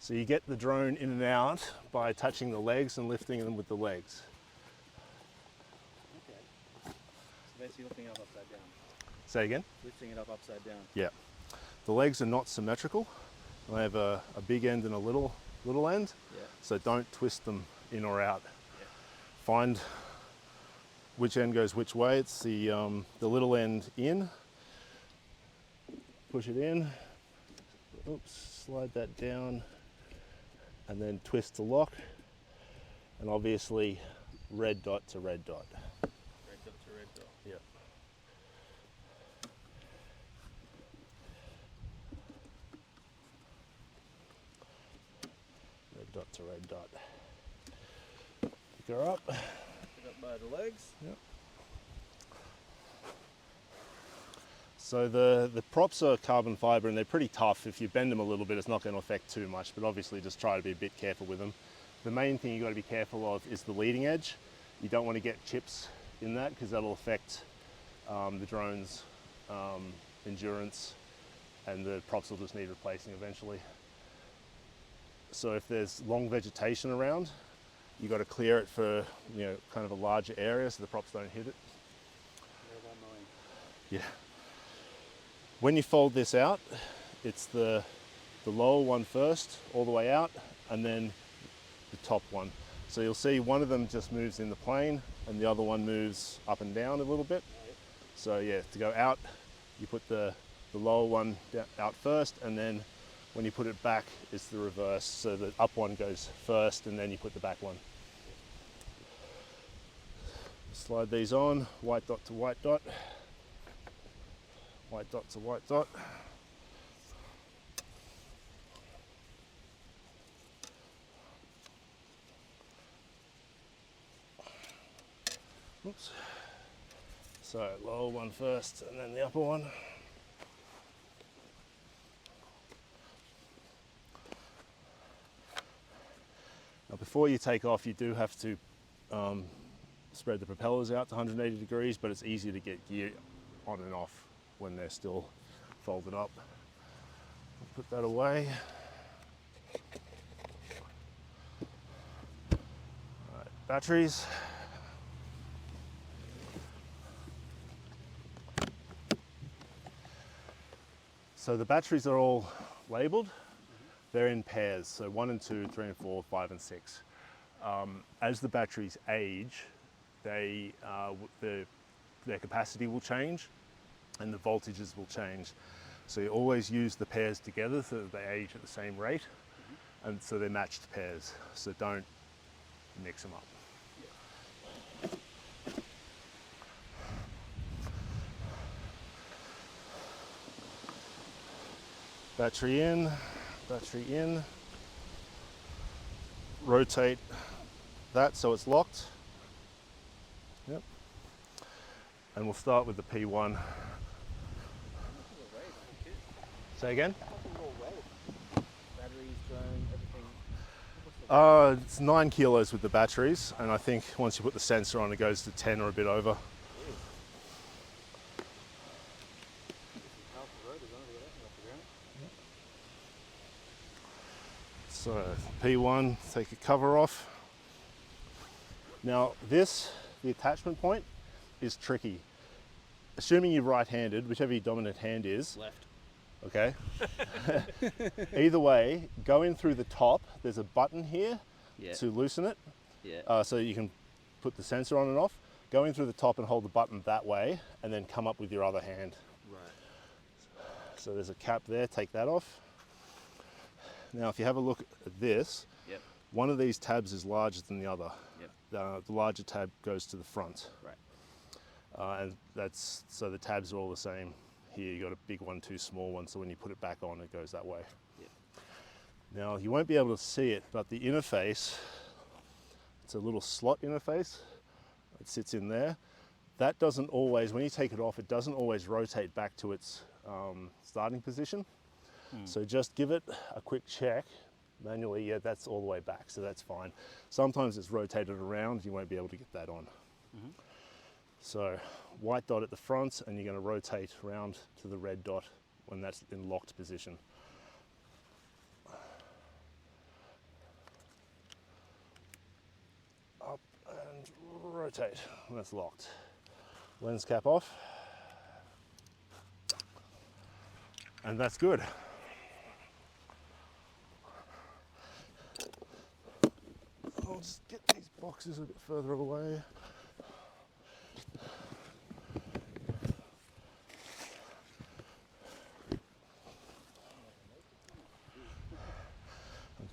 So you get the drone in and out by touching the legs and lifting them with the legs. Okay. So basically lifting it up upside down. Say again? Lifting it up upside down. Yeah. The legs are not symmetrical. They have a big end and a little end. Yeah. So don't twist them in or out. Yeah. Find which end goes which way. It's the little end in. Push it in. Oops, slide that down. And then twist to lock. And obviously red dot to red dot. Red dot to red dot. Yeah. Red dot to red dot. Pick her up. Pick up by the legs. Yep. So the props are carbon fibre and they're pretty tough. If you bend them a little bit, it's not going to affect too much, but obviously just try to be a bit careful with them. The main thing you've got to be careful of is the leading edge. You don't want to get chips in that because that'll affect the drone's endurance, and the props will just need replacing eventually. So if there's long vegetation around, you've got to clear it for kind of a larger area so the props don't hit it. Yeah. When you fold this out, it's the lower one first, all the way out, and then the top one. So you'll see one of them just moves in the plane and the other one moves up and down a little bit. So yeah, to go out, you put the lower one out first, and then when you put it back, it's the reverse. So the up one goes first and then you put the back one. Slide these on, white dot to white dot. White dot to white dot. Oops. So lower one first and then the upper one. Now before you take off, you do have to spread the propellers out to 180 degrees, but it's easier to get gear on and off when they're still folded up. I'll put that away. All right, batteries. So the batteries are all labeled. They're in pairs, so 1 and 2, 3 and 4, 5 and 6. As the batteries age, their capacity will change and the voltages will change. So you always use the pairs together so that they age at the same rate, and so they're matched pairs, so don't mix them up. Battery in, battery in. Rotate that so it's locked. Yep. And we'll start with the P1. Say again? Batteries, drone, everything. It's 9 kilos with the batteries, and I think once you put the sensor on, it goes to 10 or a bit over. So P1, take the cover off. Now the attachment point is tricky. Assuming you're right-handed, whichever your dominant hand is. Left. Okay. Either way, go in through the top. There's a button here to loosen it. Yeah. So you can put the sensor on and off. Go in through the top and hold the button that way, and then come up with your other hand. Right. So there's a cap there, take that off. Now if you have a look at this, Yep. one of these tabs is larger than the other. Yep. The larger tab goes to the front. Right. And so the tabs are all the same. Here you got a big one, 2 small ones, so when you put it back on, it goes that way. Yep. Now you won't be able to see it, but the interface, it's a little slot interface. It sits in there. That doesn't always, when you take it off, it doesn't always rotate back to its starting position. So just give it a quick check manually. Yeah, that's all the way back, so that's fine. Sometimes it's rotated around, you won't be able to get that on. So white dot at the front, and you're going to rotate around to the red dot when that's in locked position. rotate. That's locked. Lens cap off. And that's good. I'll just get these boxes a bit further away.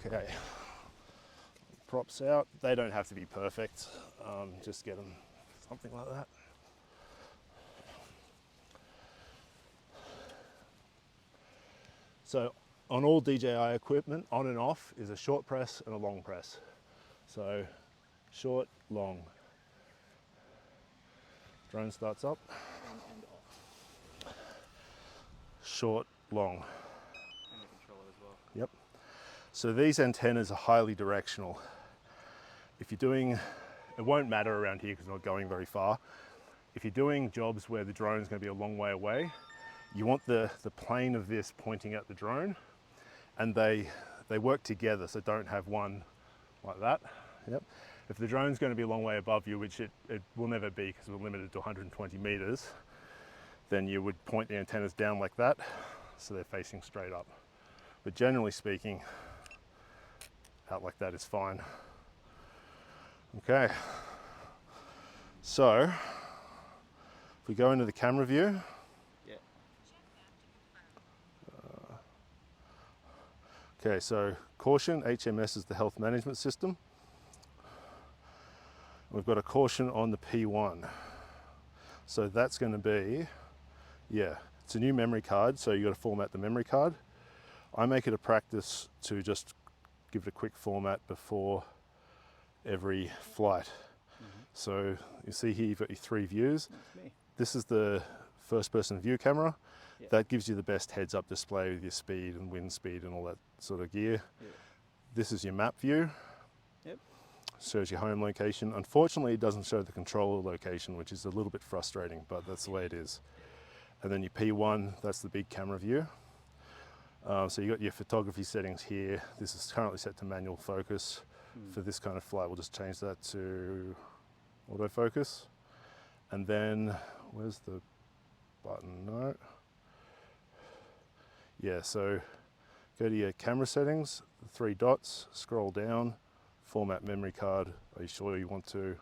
Okay, props out. They don't have to be perfect. Just get them something like that. So on all DJI equipment, on and off is a short press and a long press. So short, long. Drone starts up. On and off. Short, long. And the controller as well. Yep. So these antennas are highly directional. If you're doing, it won't matter around here because we're not going very far. If you're doing jobs where the drone is going to be a long way away, you want the plane of this pointing at the drone, and they work together, so don't have one like that. Yep. If the drone's going to be a long way above you, which it will never be because we're limited to 120 meters, then you would point the antennas down like that, so they're facing straight up. But generally speaking, out like that is fine. Okay, so if we go into the camera view, Yeah. okay, so caution, HMS is the health management system. We've got a caution on the P1. So that's going to be, yeah, it's a new memory card, so you've got to format the memory card. I make it a practice to just give it a quick format before every flight. So you see here you've got your 3 views. That's me. This is the first person view camera. Yeah. That gives you the best heads up display with your speed and wind speed and all that sort of gear. Yeah. This is your map view. Yep. Shows your home location. Unfortunately, it doesn't show the controller location, which is a little bit frustrating, but that's the way it is. And then your P1, that's the big camera view. So you got your photography settings here. This is currently set to manual focus. For this kind of flight, we'll just change that to autofocus. And then, where's the button? No. Yeah, so go to your camera settings, the 3 dots, scroll down, format memory card. Are you sure you want to?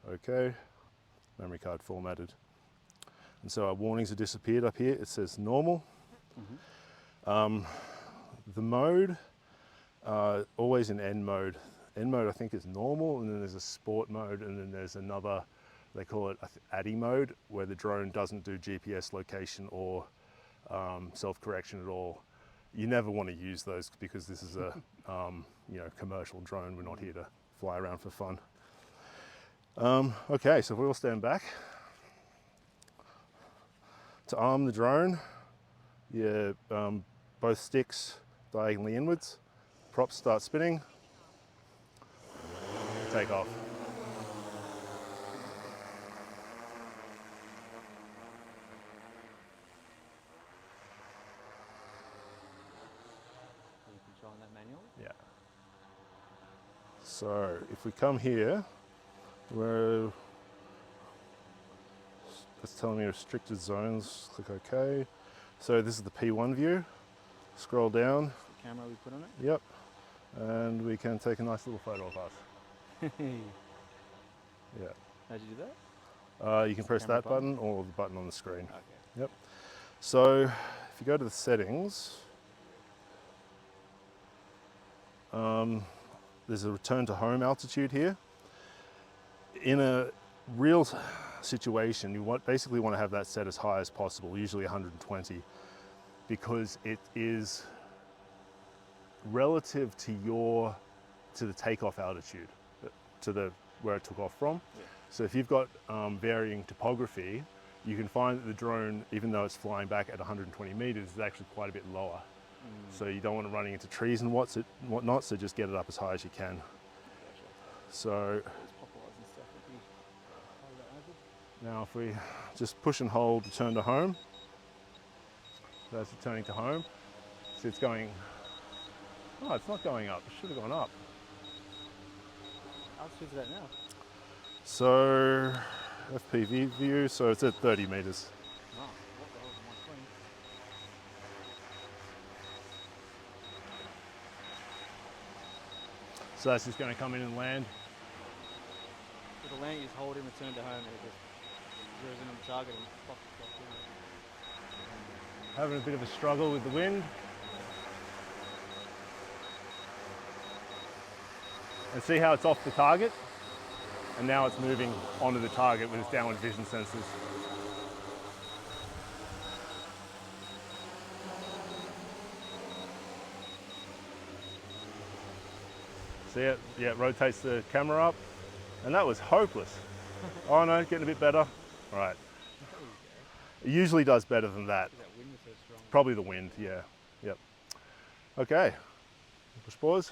Okay, memory card formatted. And so our warnings have disappeared up here. It says normal. The mode, always in N mode. N mode I think is normal, and then there's a sport mode, and then there's another, they call it ADI mode, where the drone doesn't do GPS location or self-correction at all. You never want to use those because this is a commercial drone. We're not here to fly around for fun. Okay, so if we all stand back. To arm the drone, both sticks diagonally inwards, props start spinning, take off. Are you controlling that manual? Yeah. So if we come here, it's telling me restricted zones, click OK. So this is the P1 view. Scroll down, The camera we put on it? yep, and we can take a nice little photo of us. Yeah. How'd you do that? You can press Camera that button or the button on the screen. Okay. Yep. So if you go to the settings, there's a return to home altitude here. In a real situation, you basically want to have that set as high as possible, usually 120, because it is relative to the takeoff altitude, where it took off from. Yeah. So if you've got varying topography, you can find that the drone, even though it's flying back at 120 meters, is actually quite a bit lower. So you don't want it running into trees and whatnot, so just get it up as high as you can. Gotcha. So Those Popeyes and stuff would be part of that oval. now if we just push and hold return to home, that's returning to home. See, it's going, oh, it's not going up, it should have gone up. I'll switch to that now. So FPV view, so it's at 30 meters. Oh, what the hell is on my screen? So that's just going to come in and land. With the land you just hold him, return to home, and it just zeroes in on the target and pops down. Having a bit of a struggle with the wind. And see how it's off the target? And now it's moving onto the target with its downward vision sensors. See it? Yeah, it rotates the camera up. And that was hopeless. Oh no, getting a bit better. All right. There you go. It usually does better than that. That wind was so strong. Probably the wind, yeah. Yep. Okay. Push pause.